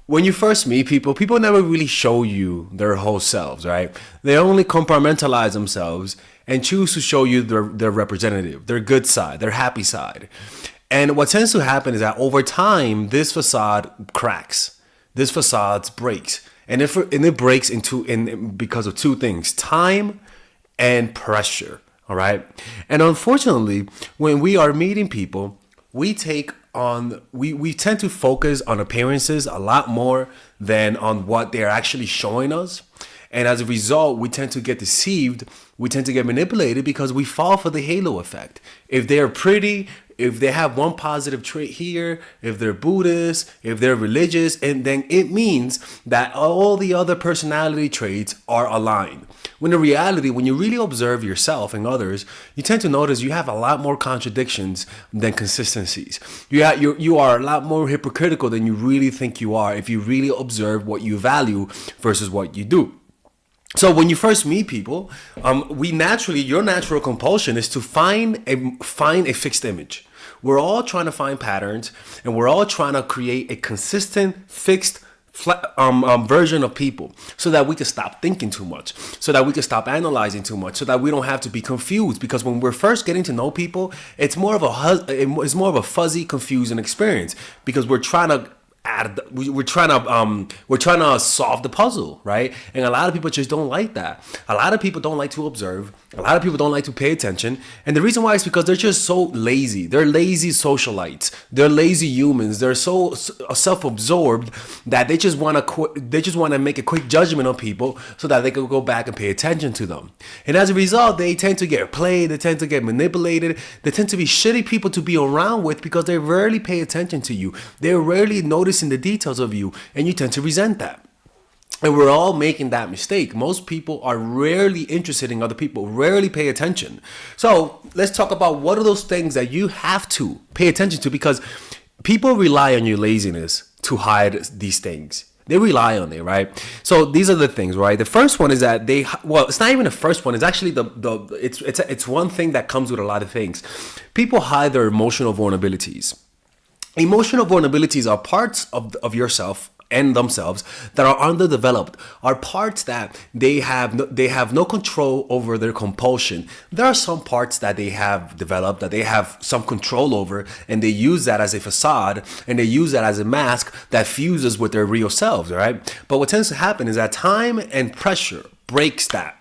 when you first meet people, people never really show you their whole selves, right? They only compartmentalize themselves and choose to show you their representative, their good side, their happy side. And what tends to happen is that over time, this facade cracks, this facade breaks, and it breaks because of two things: time and pressure. All right, and unfortunately, when we are meeting people, we tend to focus on appearances a lot more than on what they're actually showing us. And as a result, we tend to get deceived, we tend to get manipulated because we fall for the halo effect. If they're pretty, if they have one positive trait here, if they're Buddhist, if they're religious, and then it means that all the other personality traits are aligned. When in reality, when you really observe yourself and others, you tend to notice you have a lot more contradictions than consistencies. You are a lot more hypocritical than you really think you are if you really observe what you value versus what you do. So when you first meet people, your natural compulsion is to find a fixed image. We're all trying to find patterns, and we're all trying to create a consistent, fixed version of people, so that we can stop thinking too much, so that we can stop analyzing too much, so that we don't have to be confused. Because when we're first getting to know people, it's more of a fuzzy, confusing experience, because we're trying to solve the puzzle, right? And a lot of people just don't like that. A lot of people don't like to observe. A lot of people don't like to pay attention. And the reason why is because they're just so lazy. They're lazy socialites. They're lazy humans. They're so self-absorbed that they just want to make a quick judgment on people so that they can go back and pay attention to them. And as a result, they tend to get played. They tend to get manipulated. They tend to be shitty people to be around with because they rarely pay attention to you. They rarely notice in the details of you, and you tend to resent that. And we're all making that mistake. Most people are rarely interested in other people, rarely pay attention. So let's talk about what are those things that you have to pay attention to, because people rely on your laziness to hide these things. They rely on it, right? So these are the things, right? The first one is that it's not even the first one. It's actually it's one thing that comes with a lot of things. People hide their emotional vulnerabilities. Emotional vulnerabilities are parts of yourself and themselves that are underdeveloped, are parts that they have no control over their compulsion. There are some parts that they have developed that they have some control over, and they use that as a facade, and they use that as a mask that fuses with their real selves, right? But what tends to happen is that time and pressure breaks that.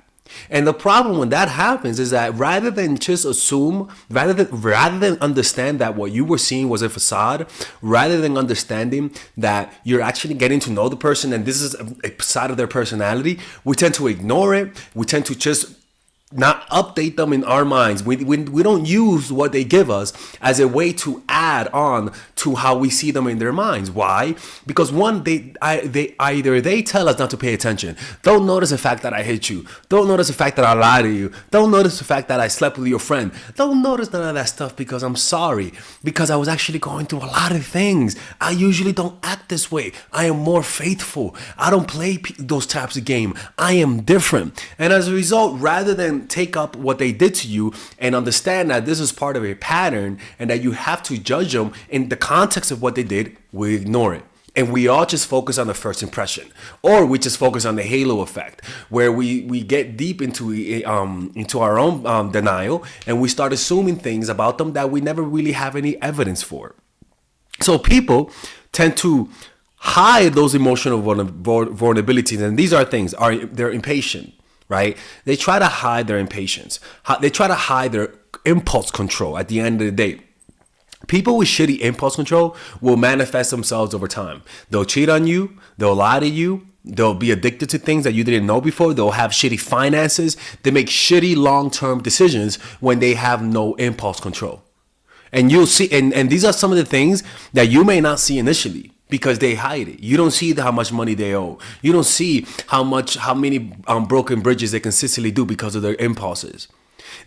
And the problem when that happens is that rather than just assume, rather than understand that what you were seeing was a facade, rather than understanding that you're actually getting to know the person and this is a side of their personality, we tend to ignore it. We tend to just not update them in our minds. We don't use what they give us as a way to add on to how we see them in their minds. Why? Because one, they tell us not to pay attention. Don't notice the fact that I hit you. Don't notice the fact that I lied to you. Don't notice the fact that I slept with your friend. Don't notice none of that stuff because I'm sorry. Because I was actually going through a lot of things. I usually don't act this way. I am more faithful. I don't play those types of game. I am different. And as a result, rather than take up what they did to you and understand that this is part of a pattern and that you have to judge them in the context of what they did, we ignore it. And we all just focus on the first impression, or we just focus on the halo effect, where we get deep into our own denial, and we start assuming things about them that we never really have any evidence for. So people tend to hide those emotional vulnerabilities, and these are things: they're impatient. Right? They try to hide their impatience. They try to hide their impulse control at the end of the day. People with shitty impulse control will manifest themselves over time. They'll cheat on you. They'll lie to you. They'll be addicted to things that you didn't know before. They'll have shitty finances. They make shitty long-term decisions when they have no impulse control. And you'll see, and these are some of the things that you may not see initially, because they hide it. You don't see how much money they owe. You don't see how many broken bridges they consistently do because of their impulses.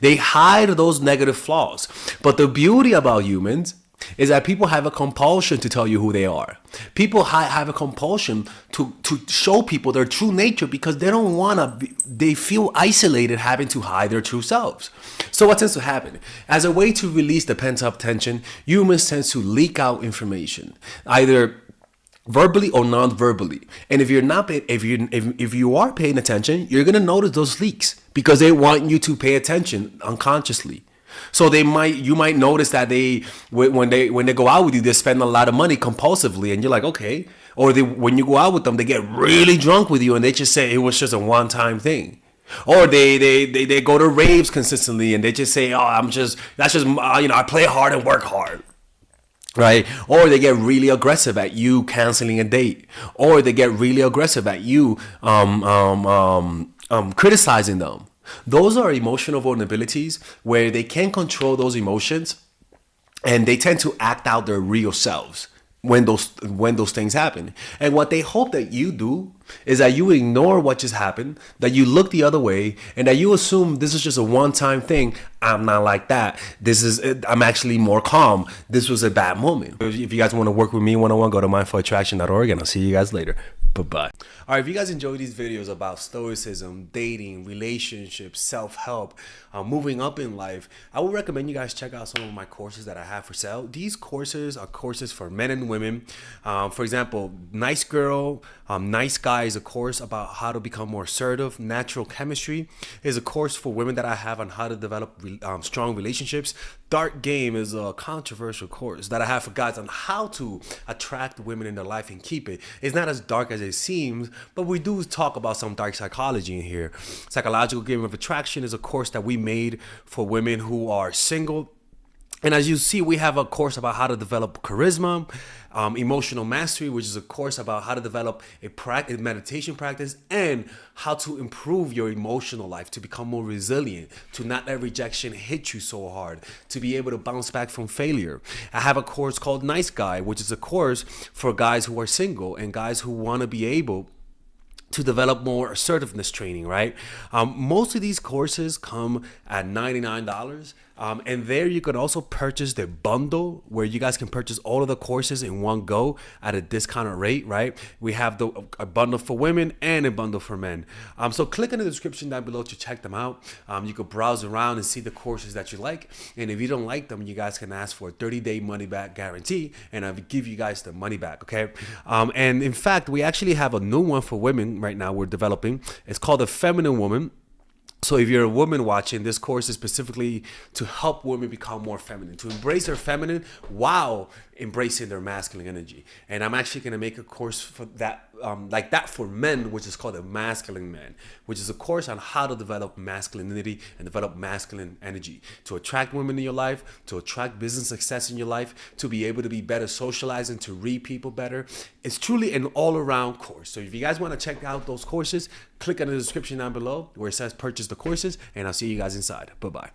They hide those negative flaws. But the beauty about humans is that people have a compulsion to tell you who they are. People have a compulsion to show people their true nature because they don't they feel isolated having to hide their true selves. So what tends to happen? As a way to release the pent up tension, humans tend to leak out information. Either verbally or non-verbally. And if you're not pay, if you are paying attention, you're gonna notice those leaks because they want you to pay attention unconsciously. So you might notice that when they go out with you, they spend a lot of money compulsively, and you're like, okay. Or when you go out with them, they get really drunk with you, and they just say it was just a one-time thing. Or they go to raves consistently, and they just say, oh, that's just I play hard and work hard. Right? Or they get really aggressive at you canceling a date. Or they get really aggressive at you criticizing them. Those are emotional vulnerabilities where they can't control those emotions, and they tend to act out their real selves when those things happen. And what they hope that you do is that you ignore what just happened, that you look the other way, and that you assume this is just a one-time thing. I'm not like that. I'm actually more calm. This was a bad moment. If you guys want to work with me one-on-one, go to mindfulattraction.org, and I'll see you guys later. Bye-bye. All right, if you guys enjoy these videos about stoicism, dating, relationships, self-help, moving up in life, I would recommend you guys check out some of my courses that I have for sale. These courses are courses for men and women. For example, Nice Girl, Nice Guy is a course about how to become more assertive. Natural Chemistry is a course for women that I have on how to develop strong relationships. Dark Game is a controversial course that I have for guys on how to attract women in their life and keep it. It's not as dark as it seems, but we do talk about some dark psychology in here. Psychological Game of Attraction is a course that we made for women who are single. And as you see, we have a course about how to develop charisma, emotional mastery, which is a course about how to develop a meditation practice and how to improve your emotional life, to become more resilient, to not let rejection hit you so hard, to be able to bounce back from failure. I have a course called Nice Guy, which is a course for guys who are single and guys who want to be able to develop more assertiveness training, right? Most of these courses come at $99. And there you can also purchase the bundle where you guys can purchase all of the courses in one go at a discounted rate, right? We have a bundle for women and a bundle for men. So click in the description down below to check them out. You can browse around and see the courses that you like. And if you don't like them, you guys can ask for a 30-day money-back guarantee, and I'll give you guys the money back, okay? And in fact, we actually have a new one for women right now we're developing. It's called The Feminine Woman. So if you're a woman watching, this course is specifically to help women become more feminine, to embrace their feminine while embracing their masculine energy. And I'm actually going to make a course for that, like that for men, which is called the Masculine Man, which is a course on how to develop masculinity and develop masculine energy, to attract women in your life, to attract business success in your life, to be able to be better socializing, to read people better. It's truly an all-around course. So if you guys want to check out those courses, click on the description down below where it says purchase the courses, and I'll see you guys inside. Bye-bye.